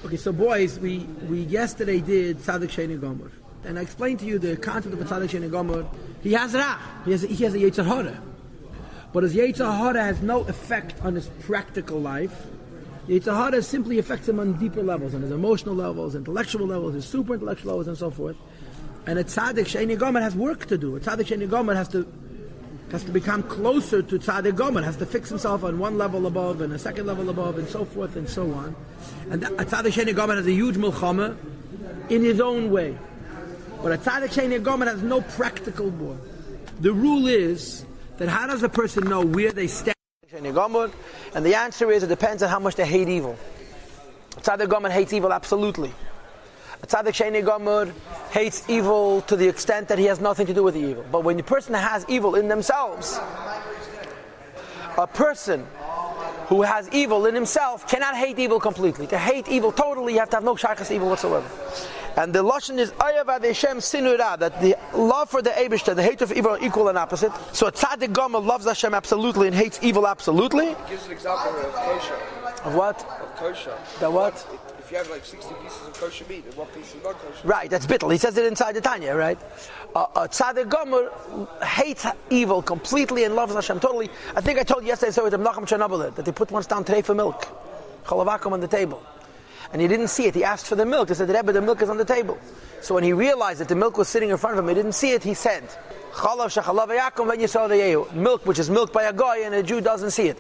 Okay, so boys, we yesterday did Tzadik Sheni Gomer. And I explained to you the concept of a Tzadik Sheni Gomer. He has Ra. He has a Yetzer Hara. But his Yetzer Hara has no effect on his practical life. Yetzer Hara simply affects him on deeper levels, on his emotional levels, intellectual levels, his super intellectual levels, and so forth. And a Tzadik Sheni Gomer has work to do. A Tzadik Sheni Gomer has to become closer to Tzadik Gomer, has to fix himself on one level above and a second level above, and so forth and so on. And a Tzadik Sheni Gomer has a huge milchama in his own way. But a Tzadik Sheni Gomer has no practical war. The rule is that how does a person know where they stand? And the answer is it depends on how much they hate evil. A Tzadik Gomer hates evil absolutely. A Tzadik Sheni Gomer hates evil to the extent that he has nothing to do with the evil. But when the person has evil in themselves, a person who has evil in himself cannot hate evil completely. To hate evil totally, you have to have no shaykhus evil whatsoever. And the lashon is Ayavad Hashem Sinura, that the love for the Eibishter, the hate of evil are equal and opposite. So a Tzadik Gomer loves Hashem absolutely and hates evil absolutely. It gives an example of kosher. Of what? Of kosher. The what? If you have like 60 pieces of kosher meat, and one piece is not kosher. Right, that's bittul. He says it inside the Tanya, right? A Tzadik Gomer hates evil completely and loves Hashem totally. I think I told you yesterday, so with the Menachem Chernobyl, that they put once down tray for milk, chalavakum on the table. And he didn't see it. He asked for the milk. He said, Rebbe, the milk is on the table. So when he realized that the milk was sitting in front of him, he didn't see it, he said, milk, which is milk by a guy, and a Jew doesn't see it.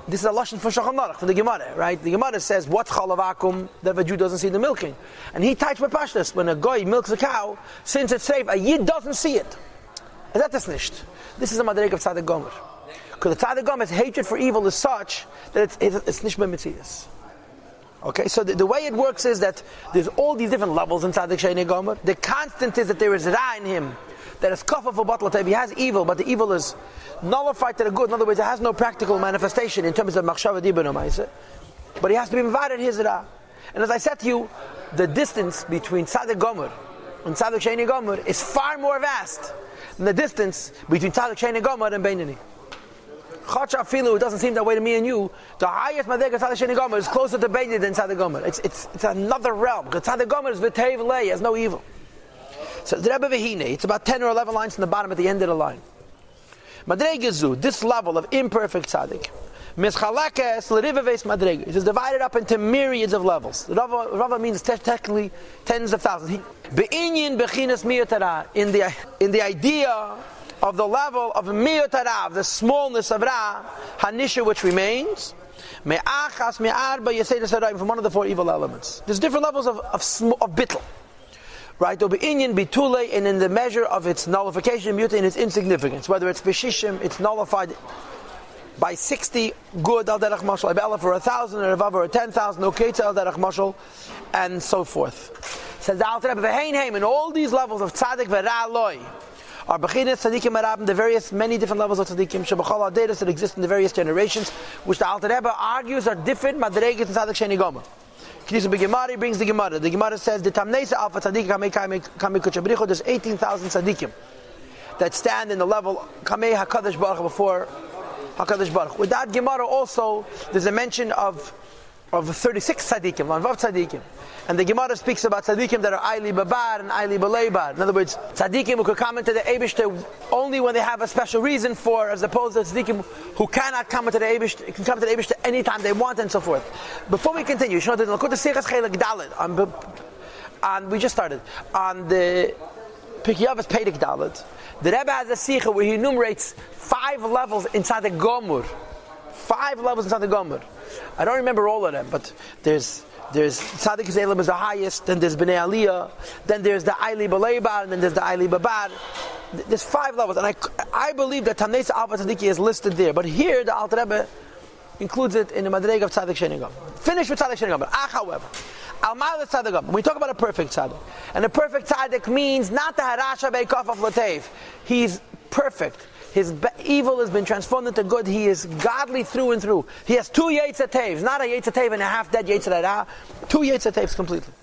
This is a lashon for Shulchan Aruch, for the Gemara, right? The Gemara says, what's chalavakum, that a Jew doesn't see the milking? And he types by pashtus, when a guy milks a cow, since it's safe, a Yid doesn't see it. And that is nicht. This is a madreg of Tzadik Gomer. Because the Tzadik Gomer's hatred for evil is such that it's nicht b'metzias. Okay, so the way it works is that there's all these different levels in Tzadik Sheni Gomer. The constant is that there is Ra in him, that is kafah for batla tev. He has evil, but the evil is nullified to the good. In other words, it has no practical manifestation in terms of machshava dibur nomaisa. But he has to be invited his Ra. And as I said to you, the distance between Tzadik Gomer and Tzadik Sheni Gomer is far more vast than the distance between Tzadik Sheni Gomer and Beinani. It doesn't seem that way to me and you. The highest madrega Tzadik Sheni Gomer is closer to Beinani than Tzadik Gomer. It's another realm. Because Tzadik Gomer is v'teiv lei, has no evil. So the Rebbe Vehine, it's about 10 or 11 lines from the bottom at the end of the line. Madrega zu, this level of imperfect tzaddik, mischalakes l'rivaves madrega. It is divided up into myriads of levels. Rava means technically tens of thousands. Be'inyin bechinas miyotara, in the idea of the level of miyotara, of the smallness of Ra, hanisha which remains, me'achas me'arba yeseda sarayim, from one of the four evil elements. There's different levels of bittul. Right, Inyan bitule, and in the measure of its nullification, muta in its insignificance. Whether it's b'shishim, it's nullified by 60 good al derech mashal, Abela for 1,000, or Ravav for 10,000, okay, al derech mashal, and so forth. Says the Alter Rebbe, v'hein in all these levels of tzaddik v'ra loy, are b'chinas tzaddikim arabim, the various many different levels of tzaddikim shebachol aderes that exist in the various generations, which the Alter Rebbe argues are different madregas in tzaddik sheni gomer. Gemara brings the Gemara. The Gemara says the Tamnesa Alpha Tzaddik Kamei there's 18,000 tzaddikim that stand in the level Kamei Hakadosh Baruch before Hakadosh Baruch. With that Gemara also there's a mention of 36 tzaddikim, Lanvav tzaddikim, and the Gemara speaks about tzaddikim that are Aili Babar and Aili Baleibar. In other words, tzaddikim who could come into the Eibishter only when they have a special reason for, as opposed to tzaddikim who cannot come into the Eibishter, can come to the Eibishter anytime they want, and so forth. Before we continue, you know the Lakut Sichas Chelik Dalet, and we just started on the Pikiyavas Peidik Dalet. The Rebbe has a Sicha where he enumerates 5 levels inside the Gomer. 5 levels inside the Gomer. I don't remember all of them, but there's Tzaddik Zelim is the highest, then there's Bnei Aliyah, then there's the Aili Baleibar, and then there's the Aili Babar. There's 5 levels, and I believe that Tamnesa Alpha Tzaddik is listed there, but here the Alter Rebbe includes it in the Madreg of Tzaddik Sheni Gomer. Finish with Tzaddik Sheni Gomer. However, Al-Mal Tzaddik Gomer, we talk about a perfect Tzaddik, and a perfect Tzaddik means not the Harasha Beikaf of Latev. He's perfect. His evil has been transformed into good. He is godly through and through. He has 2 Yetzer Tevs, not a Yetzer Tev and a half-dead Yetzer Hara. 2 Yetzer Tevs completely.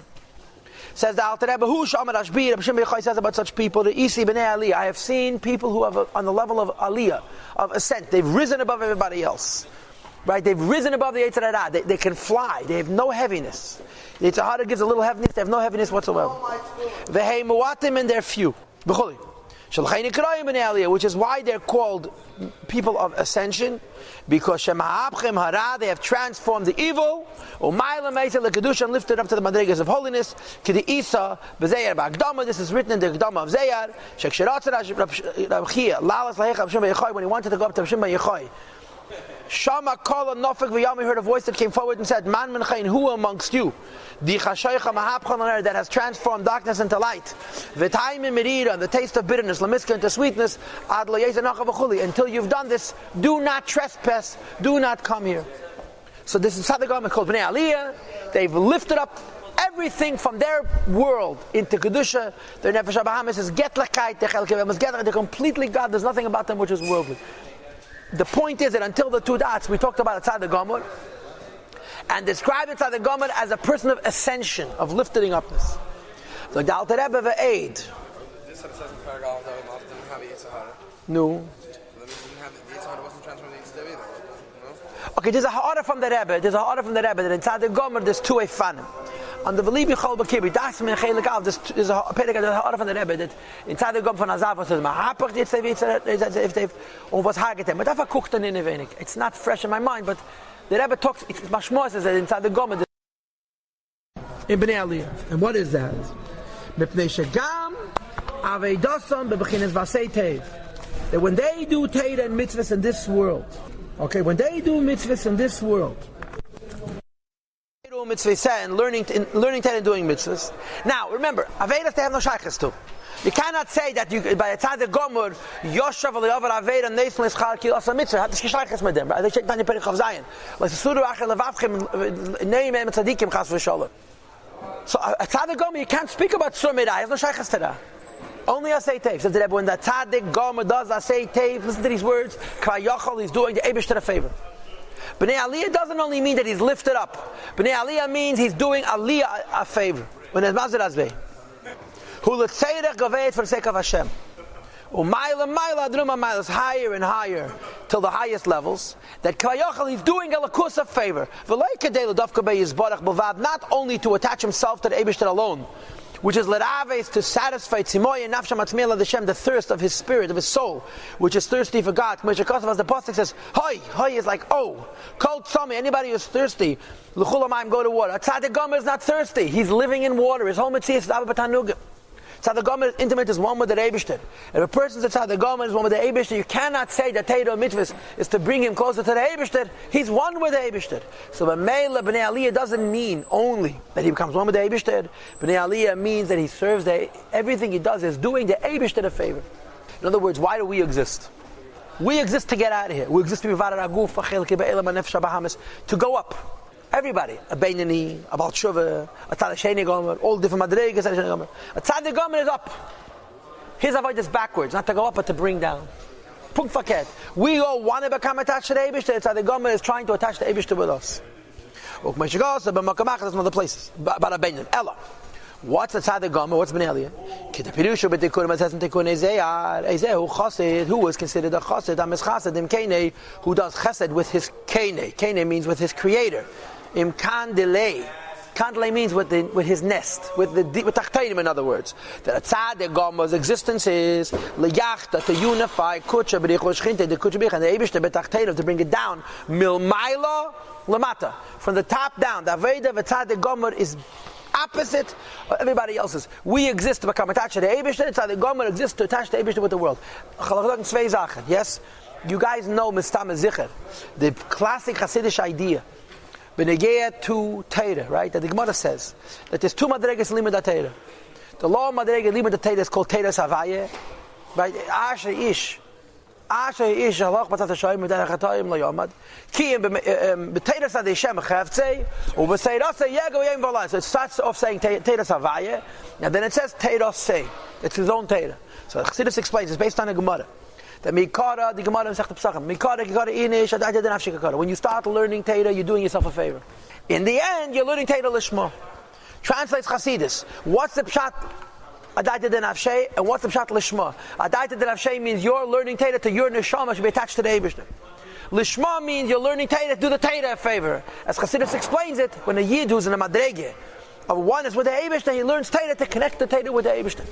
Says the Alter Rebbe, Hu Shamar Ashbir, Rabbi Shimon Yochai says about such people, the Isi B'nei Aliyah. I have seen people who have on the level of Aliyah, of ascent. They've risen above everybody else. Right? They've risen above the Yetzer Hara. They can fly. They have no heaviness. The Yetzer Hara gives a little heaviness. They have no heaviness whatsoever. V'hei muatim, and they're few. B'chuli. Which is why they're called people of ascension, because they have transformed the evil, and lifted up to the madrigas of holiness. This is written in the Gdama of Zayar. When he wanted to go up to Rashim Yechoi, Shama Kala Nofik V'Yami heard a voice that came forward and said, Man Menchain, who amongst you, that has transformed darkness into light, the taste of bitterness, Lamiska into sweetness, until you've done this, do not trespass, do not come here. So this is Tzaddik Gomer called Bnei Aliyah. They've lifted up everything from their world into Kedusha. Their Nefesh HaBahamis is Getlachkeit, they're completely God, there's nothing about them which is worldly. The point is that until the two dots, we talked about Tzaddik Gomer, and described Tzaddik Gomer as a person of ascension, of lifting upness. So the Alter Rebbe ve'ed. This says in Paragal that we didn't have Yetzer Hara. No. So then the Yetzer Hara wasn't transformed into Yetzer either. No? Okay, there's a order from the Rebbe. That in Tzaddik Gomer there's two efanim. On the Velibi Chol Bakibi, das min Chelik Av. There's a order from the Rebbe that in Tzaddik Gomer von Azav says Mahapach if they've was hargetem. But I've cooked in a wenig. It's not fresh in my mind, but the Rebbe talks. It's Mashmos says that in Tzaddik Gomer in Bnei Aliyah. And what is that? Mipnei Shegam Aveidosam bebechinas Vasei Tev. That when they do Teira and mitzvahs in this world, okay, when they do mitzvahs in this world, and learning Teira and doing mitzvahs. Now, remember, Aveidas they have no shaykhs to. You cannot say that you by the Tzaddik Gomer Yoshav v'le'avar Aveida neis l'schar ki asa mitzvah. Hat nicht shaykhs mit dem. They check Tanya Perich of Zion. Like Suru achel levavchem neim em tzadikim chas v'sholem. So a Tzaddik Gomer, you can't speak about Sur Midah. He has no shaykhs to that. Only Asay Tev. So when the Tzaddik Gomer does Asay Tev, listen to these words. Kva Yochel, he's doing the Eibush a favor. Bnei Aliyah doesn't only mean that he's lifted up. Bnei Aliyah means he's doing Aliyah a favor. When it's Mazir Azvei. Who l'tzeirech gaveit for the sake of Hashem. U'mayla adruma mayla is higher and higher till the highest levels. That Kvayochel, he's doing a lakus a favor. V'lei kadei l'davka be'yizbarach b'vad, not only to attach himself to the Eibishter alone, which is l'raves, to satisfy tzimoy and nafsham atzmei l'Hashem, the thirst of his spirit, of his soul, which is thirsty for God. As the pasuk says, hoy is like cold tzami. Anybody who's thirsty, l'chulamayim, go to water. Tzaddik Gomer is not thirsty. He's living in water. His whole mitzvah is Abba B'Tanugim. Tzaddik Gomer intimate is one with the Eibishter. If a person's a Tzaddik Gomer is one with the Eibishter, you cannot say that Teira mitzvahs is to bring him closer to the Eibishter. He's one with the Eibishter. So B'meila Bnei Aliyah doesn't mean only that he becomes one with the Eibishter. Bnei Aliyah means that he serves everything he does is doing the Eibishter a favor. In other words, why do we exist? We exist to get out of here. We exist to go up. Everybody, a Beinani, a Baal Tshuva, a Tzaddik Gomer, all different madrigas. A Tzaddik Gomer is up. His avoid is backwards, not to go up, but to bring down. Punk faket. We all want to become attached to the Eibishter. Tzaddik Gomer is trying to attach the Eibishter with us. There's other places. But a Beinani. Ella. What's a Tzaddik Gomer? What's Bnei Aliyah? Kitapirusha b'tikunim, it says in Tikun Ezeyar, Ezehu Chassid, who was considered a Chassid, Amis Chassid, Im Kene, who does Chesed with his Kene. Kene means with his creator. Im Kandelei. Kandelei means with his nest, with Tachtainim, in other words. That a Tzaddik Gomer's existence is Leyachta, to unify Kutsha b'Richosh Chinte, the Kutsha b'Rich, and the Eibishter b'Tachtainim, to bring it down. Milmaila Lamata. From the top down. The Aveda of a Tzaddik Gomer is opposite of everybody else's. We exist to become attached to the Eibishter. Tzaddik Gomer exists to attach the Eibishter with the world. Yes? You guys know Mistam Zicher, the classic Hasidic idea. Benegea to Teira, right? That the Gemara says that there's two madregas limud Teira. The law of madrega limud Teira is called Teira Savaye, right? Asher ish halach batzat hashayim medar chatayim layomad. Ki b'Teira Sadei Shem chavtzei u'b'Seira Say Yego Yem V'Alai. So it starts off saying Teira Savaye, and then it says Teira Say. It's his own Teira. So Chassidus explains it's based on a Gemara. The Mikara, the Gemara Masechet Pesachim. Mikara, Kikara, Inish, Adayta Denafshi Kikara. When you start learning Teira, you're doing yourself a favor. In the end, you're learning Teira Lishma. Translates Chassidus. What's the Pshat Adayta Denafshi and what's the Pshat Lishma? Adayta Denafshi means you're learning Teira to your neshama should be attached to the Eibishter. Lishma means you're learning Torah, do the Torah a favor. As Chassidus explains it, when a Yid who's in a Madrege of oneness with the Eibishter, he learns Torah to connect the Torah with the Eibishter.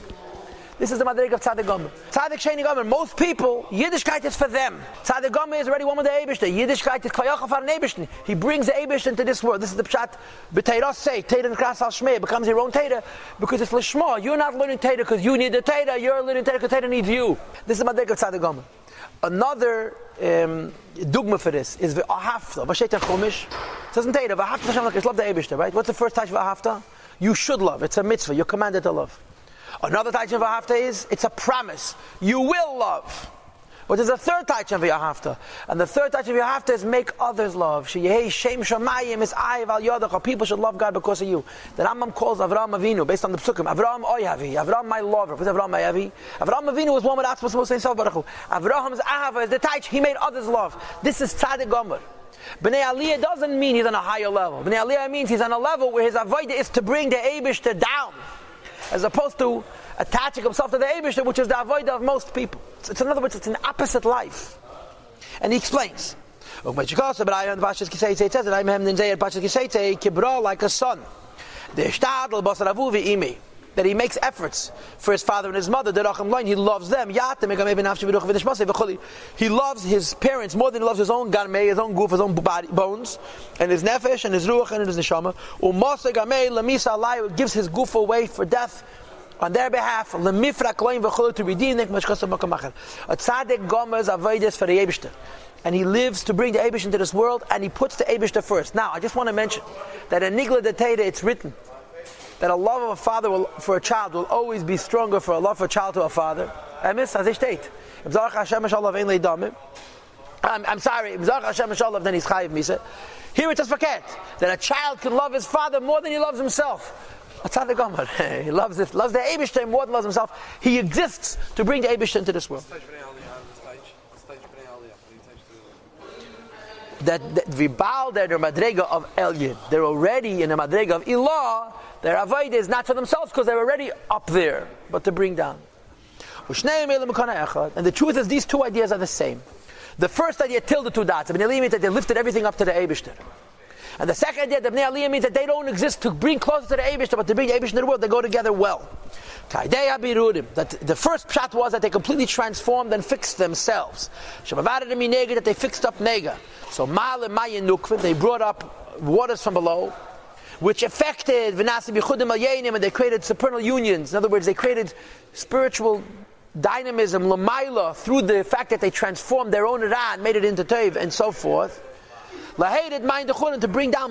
This is the Madrege of Tzaddik Gomer. Tzaddik Sheni Gomer, most people, Yiddishkeit is for them. Tzaddik Gomer is already one with the Eibishter. Yiddishkeit is Kvayachal for an Eibishter. He brings the Eibishter into this world. This is the Pshat, B'Teirah say, Torah and Kras al Shmei, it becomes your own Torah, because it's Lishma. You're not learning Torah because you need the Torah, you're learning Torah because Torah needs you. This is the Madrege of Tzaddik Gomer. Another dogma for this is V'Ahavta. V'Sheter Chumash. It says in Torah, V'Ahavta Hashem Elokecha, love the Eibishter, right? What's the first touch of V'Ahavta? You should love. It's a mitzvah. You're commanded to love. Another touch of V'Ahavta is, it's a promise. You will love. But there's a third touch of V'Ahavta. And the third touch of V'Ahavta is make others love. She'yehei Shem Shamayim is Ayiv al Yodecha. People should love God because of you. The Rambam calls Avraham Avinu, based on the Psukim, Avraham Oyavi. Avraham my lover. What's Avraham Oyavi? Avraham Avinu was one with Atzmos Moshe Yisrael Baruch Hu. Avraham's Ahava is the touch. He made others love. This is Tzaddik Gomer. Bnei Aliyah doesn't mean he's on a higher level. Bnei Aliyah means he's on a level where his avodah is to bring the Eibishter down, as opposed to attaching himself to the Eibishter, which is the avodah of most people. It's in other words, it's an opposite life. And he explains. It says that like a son. That he makes efforts for his father and his mother. He loves them. He loves his parents more than he loves his own garmei, his own goof, his own body, bones, and his nefesh, and his ruach, and his neshama. Gives his goof away for death on their behalf. To redeem them. A tzaddik gomer's avodas for the Eibishter. And he lives to bring the Eibishter into this world, and he puts the Eibishter first. Now, I just want to mention that in Nigla de Teira it's written that a love of a father for a child will always be stronger for a love for a child to a father. I'm sorry, then he's chayiv misa. Here it says forget that a child can love his father more than he loves himself. Tzaddik Gomer, he loves the Eibishter more than loves himself. He exists to bring the Eibishter into this world. That Vibal, they're the Madrega of Elyon. They're already in the Madrega of Ilah. Their avodah is not for themselves because they're already up there, but to bring down. And the truth is, these two ideas are the same. The first idea, till the two dots. Bnei Aliyah means that they lifted everything up to the Eibishter. And the second idea, the Bnei Aliyah means that they don't exist to bring closer to the Eibishter, but to bring the Eibishter into the world. They go together well. That the first pshat was that they completely transformed and fixed themselves. That they fixed up nega. So they brought up waters from below, which affected and they created supernal unions. In other words, they created spiritual dynamism lamaila through the fact that they transformed their own ra and made it into tev and so forth. Lahated mind to bring down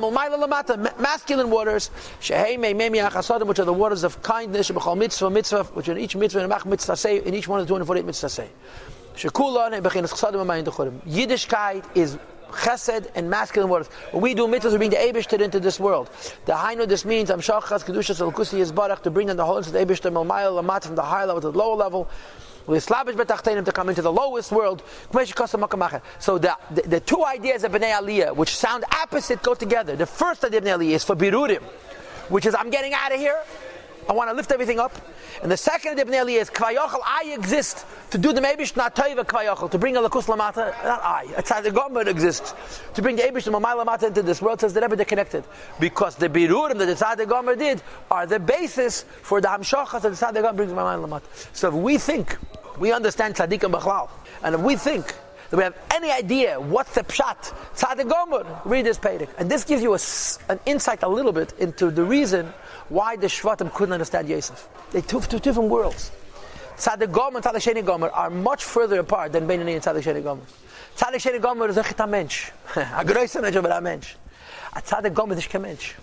masculine waters, which are the waters of kindness, which in each mitzvah in each one of the 248 mitzvahs. Yiddishkeit is chesed and masculine waters. When we do mitzvahs, we bring the Eibishter into this world. The Hainu, this means to bring down the whole into the Eibishter from the higher level to the lower level. To come into the lowest world. So the two ideas of Bnei Aliyah, which sound opposite, go together. The first idea of Bnei Aliyah is for birurim, which is I'm getting out of here, I want to lift everything up. And the second idea of Bnei Aliyah is Kvayachal, I exist to do the Eibish not Teva Kvayachal, to bring a Lakus Lamata, not I. It's how the government exists. To bring the Eibish the Mamai Lamata into this world, says the Rebbe, they're connected. Because the Birurim that the Tzaddik Gomer did are the basis for the Hamshachas that the Tzaddik Gomer brings Mamai Lamata. So if we think, we understand Tzaddikim B'chlal, and if we think that we have any idea what's the Pshat, Tzaddik Gomer, read this Pedic. And this gives you an insight a little bit into the reason why the Shvatim couldn't understand Yosef. They're two different worlds. Tzaddik Gomer and Tzaddik Sheni Gomer are much further apart than Beinoni and Tzaddik Sheni Gomer. Tzaddik Sheni Gomer is a chita mensch. A größer mensch, aber a mensch. A Tzaddik Gomer is kein mensch.